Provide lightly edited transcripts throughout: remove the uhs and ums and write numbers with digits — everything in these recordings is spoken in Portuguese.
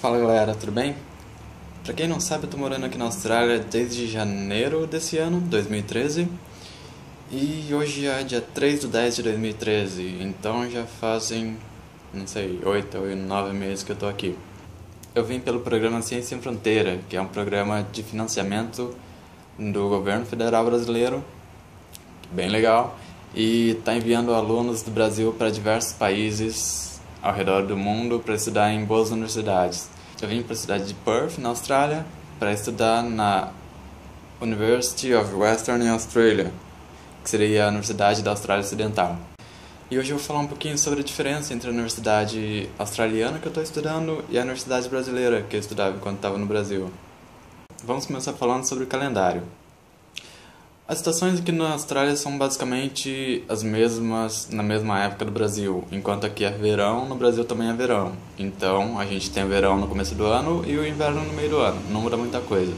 Fala galera, tudo bem? Pra quem não sabe, eu tô morando aqui na Austrália desde janeiro desse ano, 2013. E hoje é dia 3 de 10 de 2013, então já fazem, não sei, 8 ou 9 meses que eu tô aqui. Eu vim pelo programa Ciência Sem Fronteira, que é um programa de financiamento do governo federal brasileiro, bem legal, e tá enviando alunos do Brasil para diversos países ao redor do mundo para estudar em boas universidades. Eu vim para a cidade de Perth, na Austrália, para estudar na University of Western Australia, que seria a Universidade da Austrália Ocidental. E hoje eu vou falar um pouquinho sobre a diferença entre a universidade australiana que eu estou estudando e a universidade brasileira que eu estudava enquanto estava no Brasil. Vamos começar falando sobre o calendário. As estações aqui na Austrália são basicamente as mesmas na mesma época do Brasil. Enquanto aqui é verão, no Brasil também é verão. Então a gente tem o verão no começo do ano e o inverno no meio do ano. Não muda muita coisa.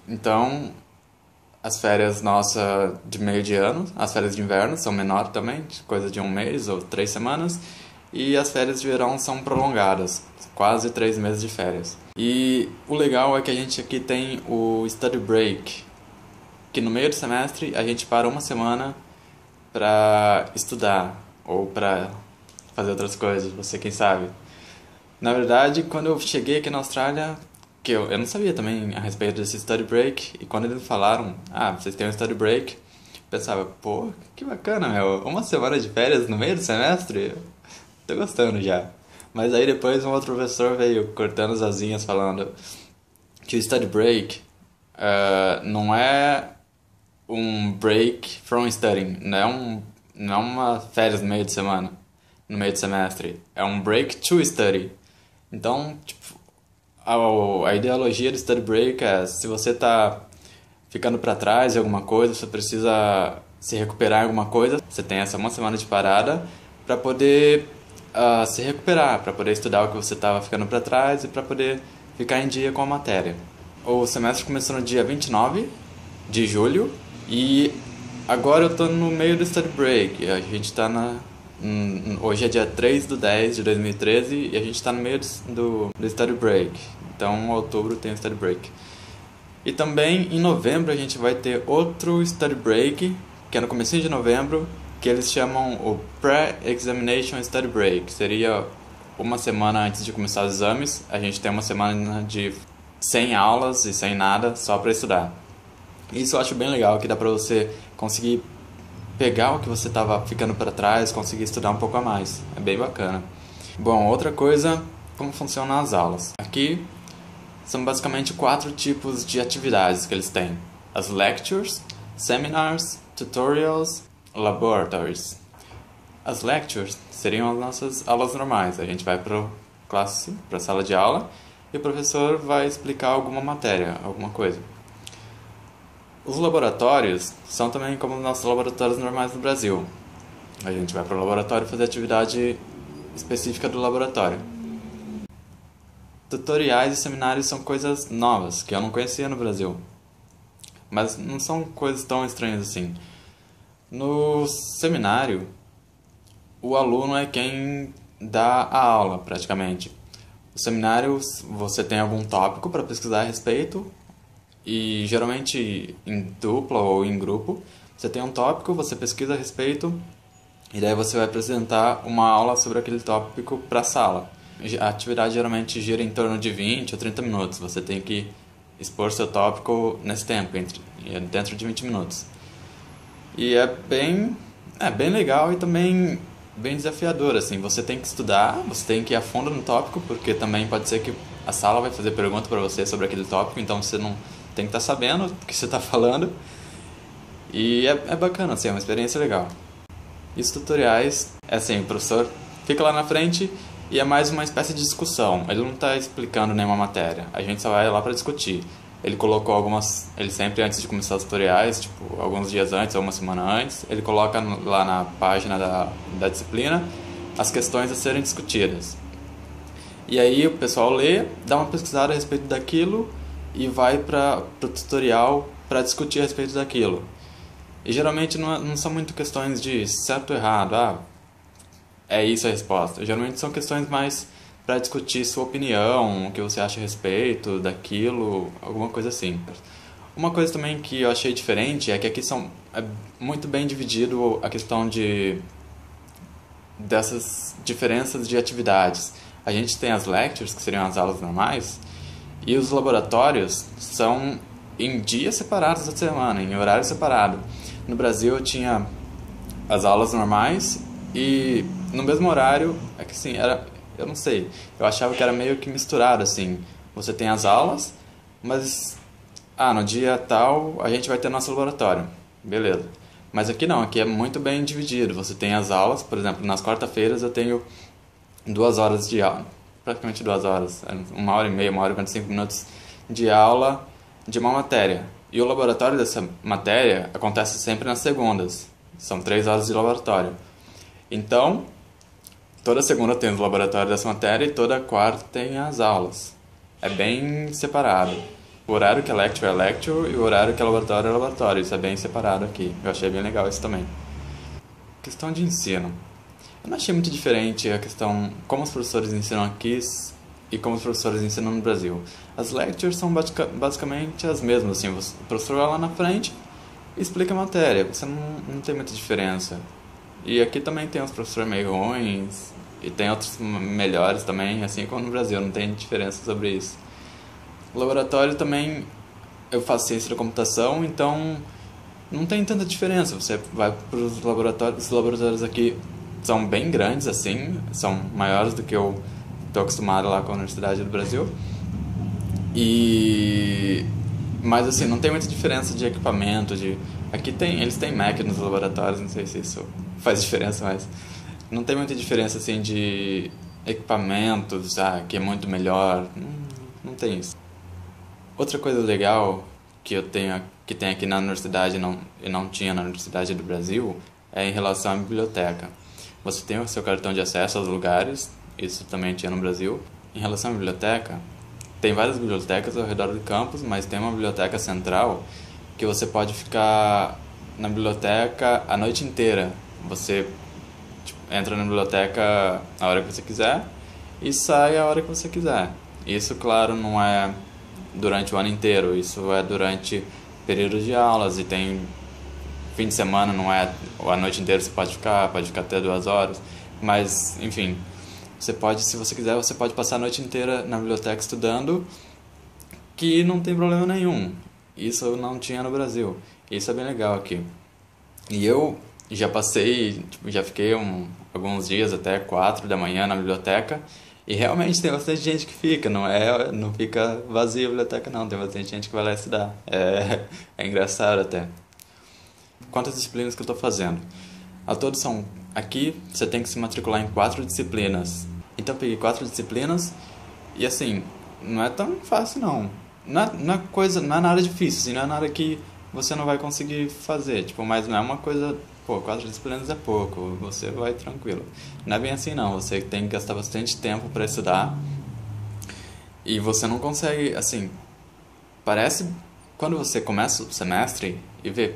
Então as férias nossas de meio de ano, as férias de inverno são menores também, coisa de um mês ou 3 semanas. E as férias de verão são prolongadas, quase 3 meses de férias. E o legal é que a gente aqui tem o study break, que no meio do semestre a gente para uma semana para estudar ou para fazer outras coisas, você quem sabe. Na verdade, quando eu cheguei aqui na Austrália, que eu não sabia também a respeito desse study break, e quando eles falaram, vocês têm um study break, eu pensava, pô, que bacana, meu, uma semana de férias no meio do semestre, tô gostando já. Mas aí depois um outro professor veio cortando as asinhas falando que o study break não é um break from studying, não é uma férias no meio de semana, no meio do semestre, é um break to study. Então, tipo, a ideologia do study break é, se você tá ficando para trás em alguma coisa, você precisa se recuperar em alguma coisa, você tem essa uma semana de parada para poder se recuperar, para poder estudar o que você estava ficando para trás e para poder ficar em dia com a matéria. O semestre começou no dia 29 de julho e agora eu tô no meio do study break. A gente tá hoje é dia 3 de 10 de 2013 e a gente tá no meio do study break. Então, em outubro tem o study break. E também em novembro a gente vai ter outro study break, que é no comecinho de novembro, que eles chamam o Pre-Examination Study Break. Seria uma semana antes de começar os exames. A gente tem uma semana de 100 aulas e sem nada, só para estudar. Isso eu acho bem legal, que dá pra você conseguir pegar o que você estava ficando para trás, conseguir estudar um pouco a mais. É bem bacana. Bom, outra coisa, como funcionam as aulas. Aqui são basicamente 4 tipos de atividades que eles têm. As lectures, seminars, tutorials, laboratories. As lectures seriam as nossas aulas normais. A gente vai para a sala de aula e o professor vai explicar alguma matéria, alguma coisa. Os laboratórios são também como os nossos laboratórios normais no Brasil. A gente vai para o laboratório fazer atividade específica do laboratório. Tutoriais e seminários são coisas novas, que eu não conhecia no Brasil. Mas não são coisas tão estranhas assim. No seminário, o aluno é quem dá a aula, praticamente. No seminário, você tem algum tópico para pesquisar a respeito, e geralmente em dupla ou em grupo, você tem um tópico, você pesquisa a respeito, e daí você vai apresentar uma aula sobre aquele tópico para a sala. A atividade geralmente gira em torno de 20 ou 30 minutos. Você tem que expor seu tópico nesse tempo, dentro de 20 minutos. E é bem legal e também bem desafiador, assim. Você tem que estudar, você tem que ir a fundo no tópico, porque também pode ser que a sala vai fazer pergunta para você sobre aquele tópico, então você não tem que estar sabendo o que você está falando. E é bacana, assim, é uma experiência legal. E os tutoriais, é assim, o professor fica lá na frente e é mais uma espécie de discussão. Ele não está explicando nenhuma matéria, a gente só vai lá para discutir. Ele colocou ele sempre antes de começar os tutoriais, tipo, alguns dias antes ou uma semana antes, ele coloca lá na página da disciplina as questões a serem discutidas. E aí o pessoal lê, dá uma pesquisada a respeito daquilo e vai para o tutorial para discutir a respeito daquilo. E geralmente não são muito questões de certo ou errado, é isso a resposta. Geralmente são questões mais para discutir sua opinião, o que você acha a respeito daquilo, alguma coisa assim. Uma coisa também que eu achei diferente é que aqui é muito bem dividido a questão dessas diferenças de atividades. A gente tem as lectures, que seriam as aulas normais, e os laboratórios são em dias separados da semana, em horário separado. No Brasil eu tinha as aulas normais e no mesmo horário, é que assim, eu não sei, eu achava que era meio que misturado, assim. Você tem as aulas, mas no dia tal a gente vai ter nosso laboratório. Beleza. Mas aqui não, aqui é muito bem dividido. Você tem as aulas, por exemplo, nas quarta-feiras eu tenho 2 horas de aula, praticamente 2 horas, 1h30, 1h45 de aula de uma matéria. E o laboratório dessa matéria acontece sempre nas segundas. São 3 horas de laboratório. Então, toda segunda tem o laboratório dessa matéria e toda quarta tem as aulas. É bem separado. O horário que é lecture e o horário que é laboratório. Isso é bem separado aqui. Eu achei bem legal isso também. Questão de ensino. Eu não achei muito diferente a questão como os professores ensinam aqui e como os professores ensinam no Brasil. As lectures são basicamente as mesmas, assim, o professor vai lá na frente e explica a matéria, você não tem muita diferença. E aqui também tem uns professores meio ruins e tem outros melhores também, assim como no Brasil, não tem diferença sobre isso. O laboratório também, eu faço ciência da computação, então não tem tanta diferença. Você vai para os laboratórios aqui são bem grandes, assim, são maiores do que eu estou acostumado lá com a Universidade do Brasil. Mas assim, não tem muita diferença de equipamento, aqui eles têm Mac nos laboratórios, não sei se isso faz diferença, mas não tem muita diferença assim de equipamentos, que é muito melhor, não tem isso. Outra coisa legal que tem aqui na universidade e não tinha na Universidade do Brasil é em relação à biblioteca. Você tem o seu cartão de acesso aos lugares, isso também tinha no Brasil. Em relação à biblioteca, tem várias bibliotecas ao redor do campus, mas tem uma biblioteca central que você pode ficar na biblioteca a noite inteira. Você entra na biblioteca a hora que você quiser e sai a hora que você quiser. Isso, claro, não é durante o ano inteiro, isso é durante períodos de aulas e tem fim de semana, não é a noite inteira, você pode ficar até 2 horas, mas enfim, você pode, se você quiser, você pode passar a noite inteira na biblioteca estudando, que não tem problema nenhum. Isso eu não tinha no Brasil, isso é bem legal aqui. E eu já passei, já fiquei alguns dias até 4 da manhã na biblioteca, e realmente tem bastante gente que fica, não fica vazia a biblioteca não, tem bastante gente que vai lá estudar. É engraçado até. Quantas disciplinas que eu estou fazendo? Ao todo aqui você tem que se matricular em 4 disciplinas. Então eu peguei 4 disciplinas e assim, não é tão fácil não. Não é nada difícil, assim, não é nada que você não vai conseguir fazer, mas não é uma coisa, 4 disciplinas é pouco, você vai tranquilo. Não é bem assim não, você tem que gastar bastante tempo para estudar e você não consegue, assim, parece quando você começa o semestre e vê,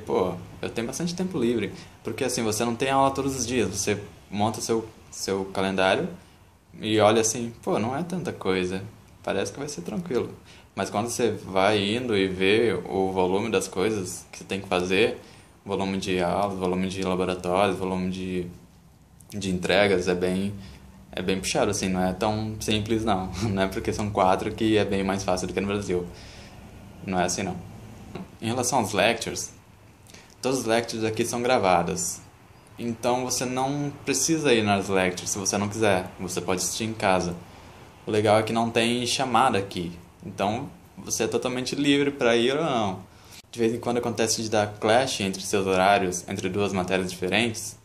eu tenho bastante tempo livre, porque assim, você não tem aula todos os dias, você monta seu calendário e olha assim, não é tanta coisa, parece que vai ser tranquilo. Mas quando você vai indo e vê o volume das coisas que você tem que fazer, volume de aulas, volume de laboratórios, volume de entregas, é bem puxado, assim, não é tão simples não. Não é porque são 4 que é bem mais fácil do que no Brasil. Não é assim não. Em relação aos lectures, todas as lectures aqui são gravadas. Então você não precisa ir nas lectures se você não quiser. Você pode assistir em casa. O legal é que não tem chamada aqui. Então você é totalmente livre para ir ou não. De vez em quando acontece de dar clash entre seus horários, entre 2 matérias diferentes.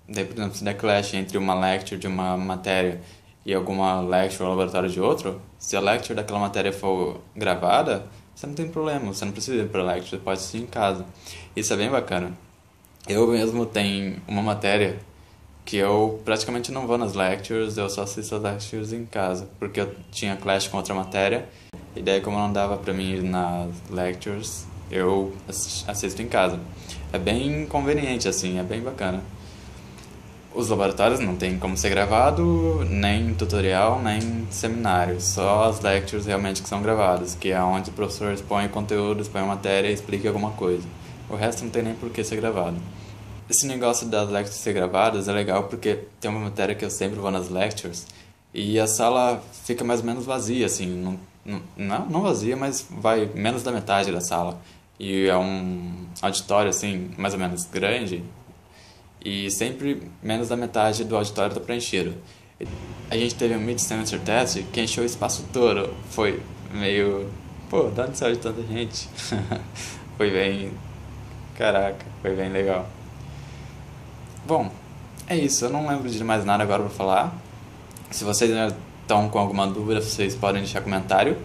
Daí, por exemplo, se der clash entre uma lecture de uma matéria e alguma lecture ou laboratório de outro, se a lecture daquela matéria for gravada, você não tem problema, você não precisa ir para a lecture, você pode assistir em casa. Isso é bem bacana. Eu mesmo tenho uma matéria que eu praticamente não vou nas lectures, eu só assisto as lectures em casa, porque eu tinha clash com outra matéria, e daí como não dava para mim ir nas lectures, eu assisto em casa. É bem conveniente, assim, é bem bacana. Os laboratórios não tem como ser gravado, nem tutorial, nem seminário. Só as lectures realmente que são gravadas, que é onde o professor expõe o conteúdo, expõe a matéria e explica alguma coisa. O resto não tem nem por que ser gravado. Esse negócio das lectures ser gravadas é legal porque tem uma matéria que eu sempre vou nas lectures e a sala fica mais ou menos vazia, assim, não vazia, mas vai menos da metade da sala. E é um auditório, assim, mais ou menos grande, e sempre menos da metade do auditório está preenchido. A gente teve um mid-semester test que encheu o espaço todo. Foi meio... Pô, de onde saiu tanta gente? Foi bem... Caraca, foi bem legal. Bom, é isso. Eu não lembro de mais nada agora pra falar. Se vocês estão com alguma dúvida, vocês podem deixar comentário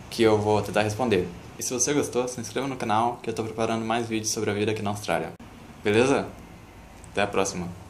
que eu vou tentar responder. E se você gostou, se inscreva no canal que eu tô preparando mais vídeos sobre a vida aqui na Austrália. Beleza? Até a próxima.